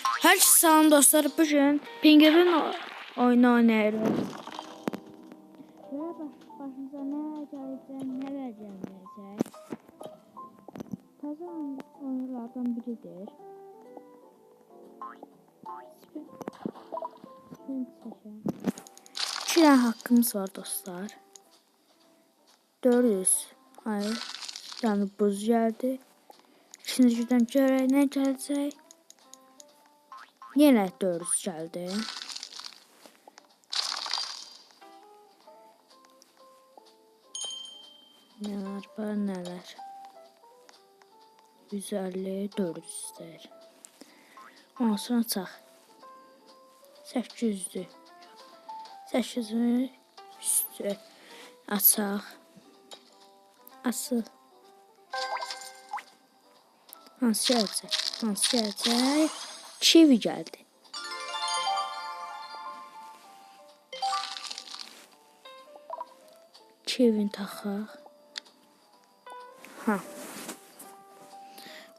Hər şey salam dostlar, bugün Penguin oyunu oynayırıq. Başımıza nə gələcək, nələr gəlməyəcək. Təzə oyunlardan biridir. İki dənə haqqımız var dostlar. 400. Hayır. Yəni buz gəldi. İkincidən görək nə gələcək. Yenə 400 gəldi. Nələr var, nələr. 150, 400 istəyir. Ondan sonra açaq. 800'dür. 800'ün üstü. Açaq. Asıl. Hansı gələcək? Hansı gələcək? Kiwi gəldi. Kiwini taxaq. Ha.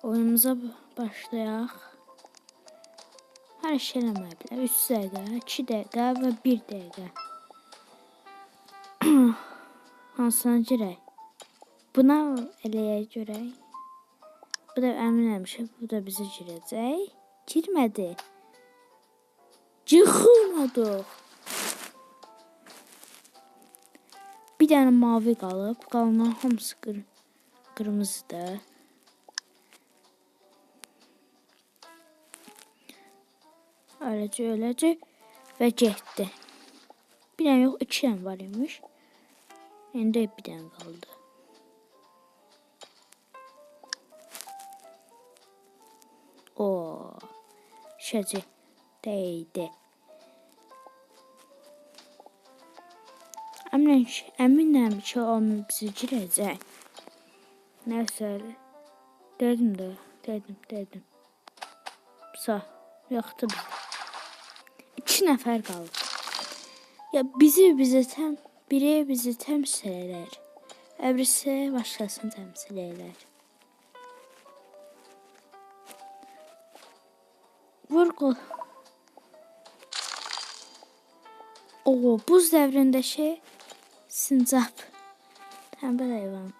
Oyunumuza başlayaq. Hər şey eləməyə bilər. 3 dəqiqə, 2 dəqiqə və 1 dəqiqə. Hansına girək? Buna eləyə görək. Bu da əminəm ki, bu da bizi girəcək. Girmədi. Yıxılmadıq. Bir dənə mavi qalıb. Qalanlar hamısı qırmızıdır. Öyləcə və getdi. Bir dənə yox, 2 dənə var imiş. İndi bir dənə qaldı. Şəcə dəydi. Əminəm ki, o bizi girəcək. Nəsə, dedim. Sağ, yoxdur bizi. 2 nəfər qalıb. Ya biri bizi təmsil elər. Öbürüsü başqasını təmsil elər. Vur qol. Buz dəvrindəki sincap. Tənbəl heyvan.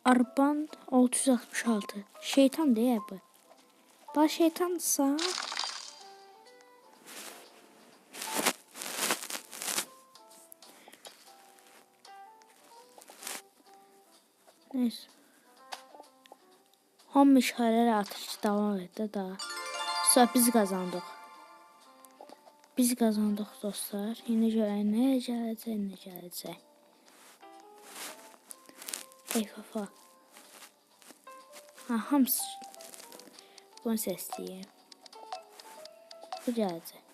Arban 666. Şeytan deyə bu. Baş şeytansa. Neyse. Hamı işarələ atış davam etdi daha. Sonra biz qazandıq. Biz qazandıq dostlar. Yine görək nə gələcək. Eyfafa. Ha, hamısı. Bunu səsləyim. Bu gələcək.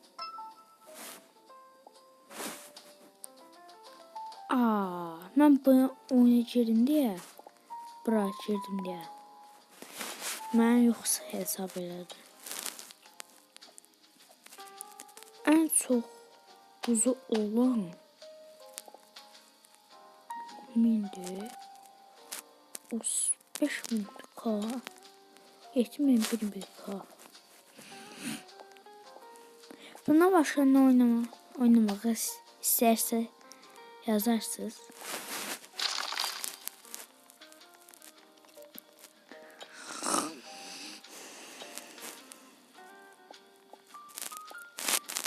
Mən bunu oyuna girdim deyə. Bura girdim deyə. Mən yoxsa hesab elədim. Ən çox buzu olan 1000'dir. 35.000K 71.000K. Buna başqa nə oynamağı istərsə yazarsınız.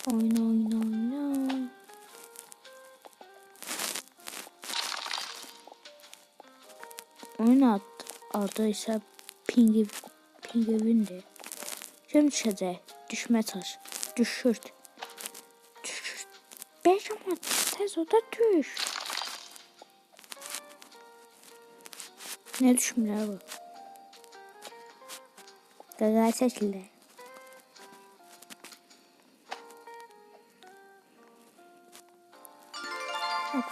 Oyna. Oyun adı isə Penguin'dir. Kim düşəcək? Düşmə taş. Düşürt. 5 ama tez o da düş. Ne düşmürlər bu? Qaqay çəkirlər.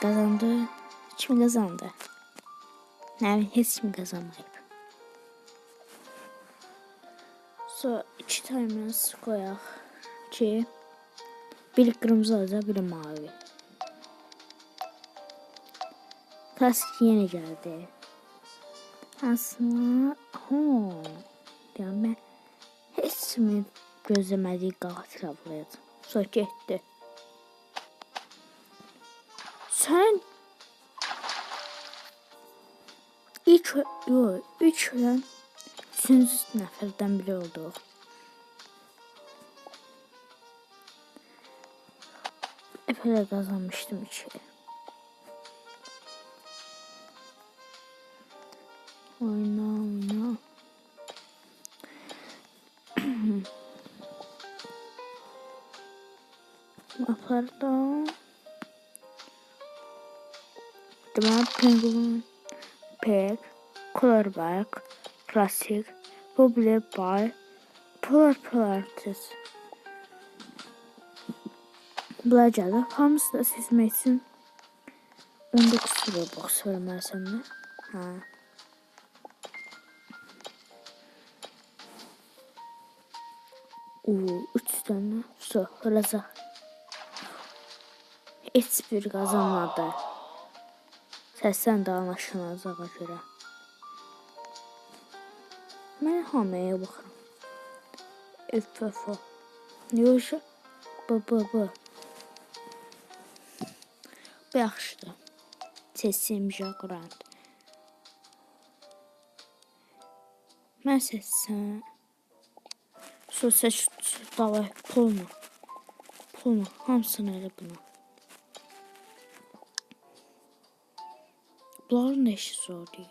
Kazandı. Kim kazandı? Yani hiç kim kazanmayıp. Sonra 2 tanemiz koyaq ki biri kırmızı olacaq, biri mavi. Klasik yeni geldi. Aslında yani ben hiç Maksimin gözləmədiyi qatil avlayacaq. Sonra getdi. Sən üç ölən üçüncü nəfərdən biri olduq. Epey qazanmışdım ki. Oyna. Maplardan. Deməli, Penguin, Peg, Colorback, Classic, Bubble Ball, Polar Bunlar gəlir. Hamısı da seçmək üçün 19 Robux verməlisən də. Hə. Üç dənə su olacaq. Heç bir qazanmadı. Səsən də anlaşılacağa görə. Mən hamıya baxıram. FFO. Yoxsa bu. Bu yaxşıdır. Seçim Jagrant. Mən seçsəm. Seç davay pulmu. Hamısını elə buna. Bunların da işi zor deyil.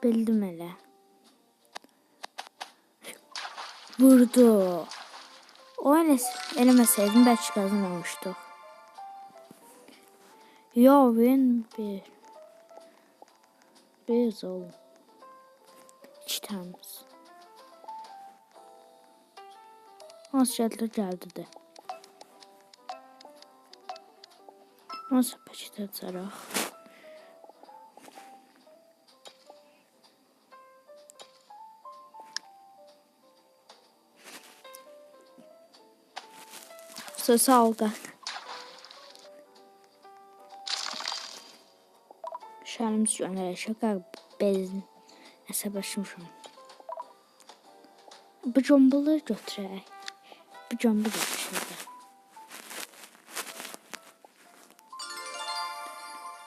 Bildim elə. Vurdu. O eləməsəydim bəlkə qazanmamışdıq. Win 1. Biz oğlum. 2 tanemiz. Hansı gəldi də. Hansı paket açaraq. Söz aldı. Şərimiz göndərək. Şaka bezin. Əsəbəşmişəm. Bu jumboları götürək. Bu jumbo götürək.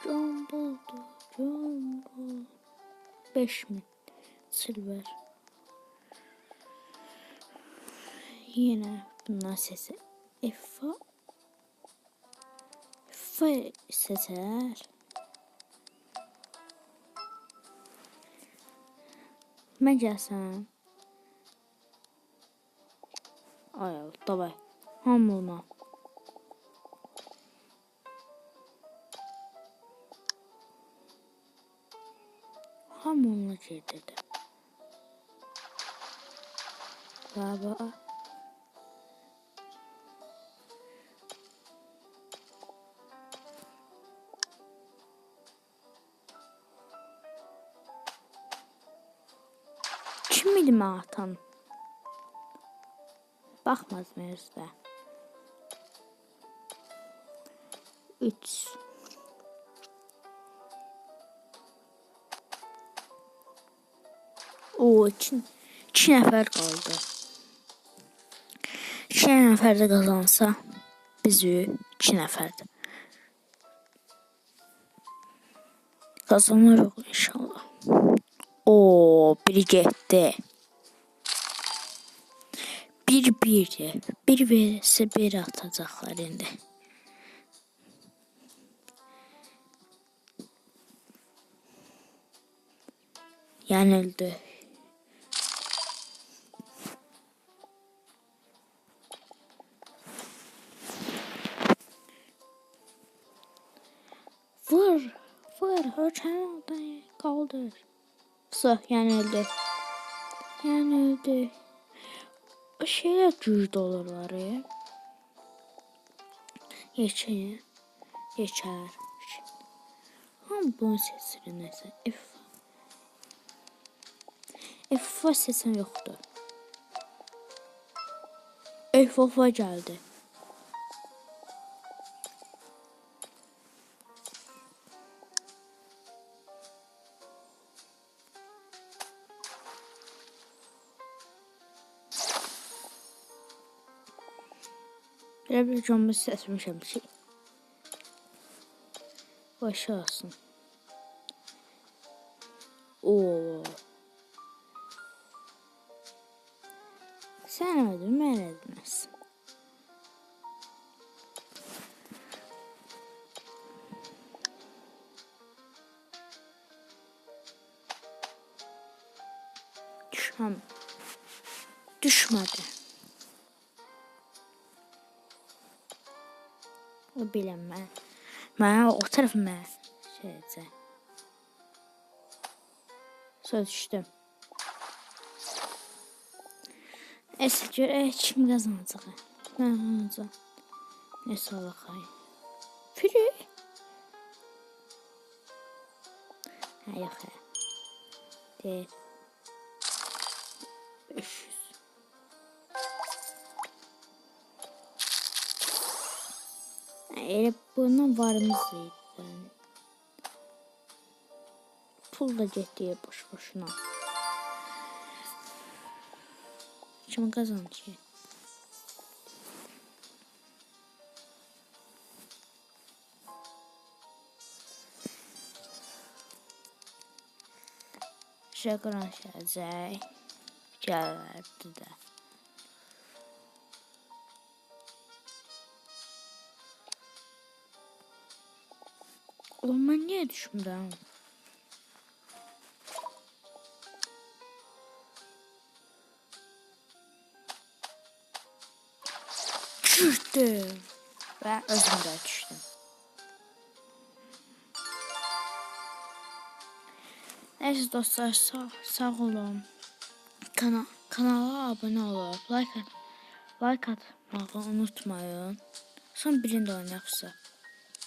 Jumbo. 5000 silver. Yine bundan sesi. F seçer. Mən gəlsəm. Ay, davay. Hamına. Hamına gedirdi. Baba. Kim idi mən atan? Baxmaz mıyız da? 3. İki nəfər qaldı. 2 nəfər də qazansa bizi 2 nəfərdir. Kazanırıq inşallah. Biri getdi. 1-1'dir. 1 verirsə 1 atacaqlar indi. Yenildi. Vur. Ölçen kaldır. Yenildi. O şeyler cüz dolarlar ya. Geçer. Ama bunun sesleri neyse. F sesim yoktu. F geldi. Elə bir combo seçmişəm ki, boş olsun. Oo. Sən öldün, mən edilməzsin. Düşmədi. O biləm mən. Mən o tərəf mən şeycə. Sonra düşdüm. Neyse görək kim qazanacaq. Mən qazanacağam. Neyse baxayım. Free. Ha yox ha. Deyil. 500. Elə bundan varımız idi. Pul da getdi boş boşuna. Kim qazanacaq? Şəkran şəcək. Gələrdi də. Oğlum mən niyə düşmürəm? Düşdüm. Və özüm də düşdüm. Neyse dostlar sağ olun. Kanala abone olub, like atmağı unutmayın. Son birini də oynayaqsa.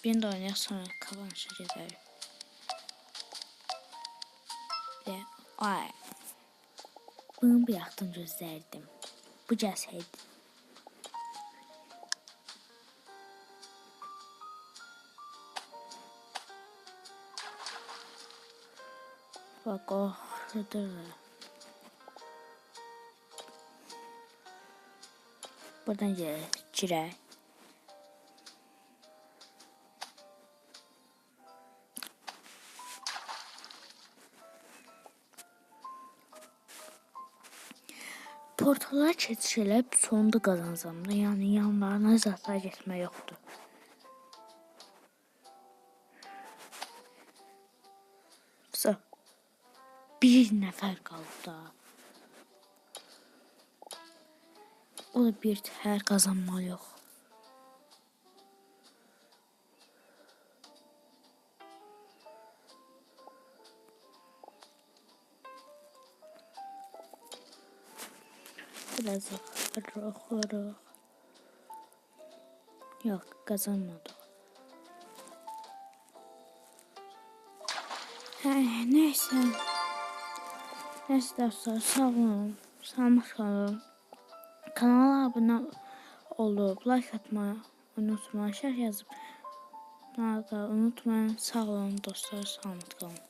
Birini də oynayaq sonra kapanışa gedərik. Ay. Bunu bir yaxdan gözlərdim. Bu gəlsəydi. Bak o hırdır. Buradan girək. Portallar keçişələyib sonunda qazanacam da. Yəni yanlarına zatlar getmək yoxdur. Bir nəfər qaldı da. O da bir təhər qazanmalı yox. Biraz oxuruq. Yox, qazanmadıq. Neyse. Neyse dostlar, sağ olun. Sağlık kalın. Kanala abone olub, like atmayı unutmayın. Şərh yazıb unutmayın. Sağ olun dostlar, sağlık kalın.